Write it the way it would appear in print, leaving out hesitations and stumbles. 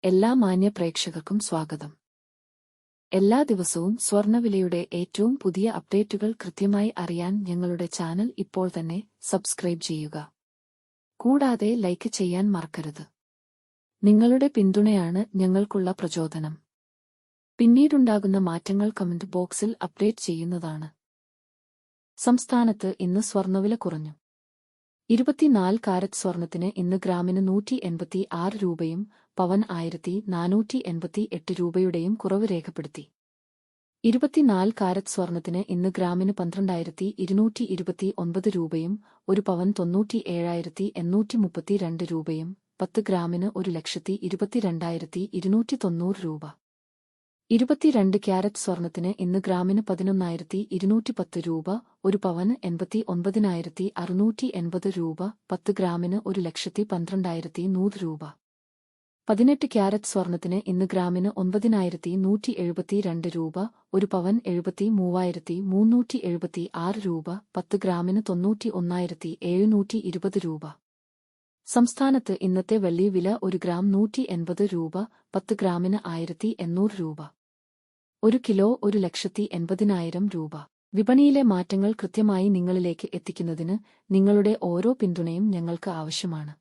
എല്ലാ മാന്യ പ്രേക്ഷകർക്കും സ്വാഗതം. എല്ലാ ദിവസവും സ്വർണ്ണവിലയുടെ ഏറ്റവും പുതിയ അപ്ഡേറ്റുകൾ കൃത്യമായി അറിയാൻ ഞങ്ങളുടെ ചാനൽ ഇപ്പോൾ തന്നെ സബ്സ്ക്രൈബ് ചെയ്യുക. കൂടാതെ ലൈക്ക് ചെയ്യാൻ മറക്കരുത്. നിങ്ങളുടെ പിന്തുണയാണ് ഞങ്ങൾക്കുള്ള പ്രചോദനം. പിന്നീടുണ്ടാകുന്ന മാറ്റങ്ങൾ കമന്റ് ബോക്സിൽ അപ്ഡേറ്റ് ചെയ്യുന്നതാണ്. സംസ്ഥാനത്ത് ഇന്ന് സ്വർണ്ണവില കുറഞ്ഞു. 24 കാരറ്റ് സ്വർണത്തിന് ഇന്ന് ഗ്രാമിന് 186 രൂപയും പവൻ 1488 രൂപയുടെയും കുറവ് രേഖപ്പെടുത്തി. 24 കാരറ്റ് സ്വർണത്തിന് ഇന്ന് ഗ്രാമിന് 12,229 രൂപയും ഒരു പവൻ 97,832 രൂപയും 10 ഗ്രാമിന് 1,22,290 രൂപ. 22 ക്യാരറ്റ് സ്വർണത്തിന് ഇന്ന് ഗ്രാമിന് 11,210 രൂപ, ഒരു പവന് 89,680 രൂപ, 10 ഗ്രാമിന് 1,12,100 രൂപ. 18 ക്യാരറ്റ് സ്വർണത്തിന് ഇന്ന് ഗ്രാമിന് 9,172 രൂപ, ഒരു പവൻ 73,376 രൂപ, 10 ഗ്രാമിന് 91,720 രൂപ. സംസ്ഥാനത്ത് ഇന്നത്തെ വെള്ളി വില 1 ഗ്രാം 180 രൂപ, 10 ഗ്രാമിന് 1,800 രൂപ. 1 കിലോ 1,80,000 രൂപ. വിപണിയിലെ മാറ്റങ്ങൾ കൃത്യമായി നിങ്ങളിലേക്ക് എത്തിക്കുന്നതിന് നിങ്ങളുടെ ഓരോ പിന്തുണയും ഞങ്ങൾക്ക് ആവശ്യമാണ്.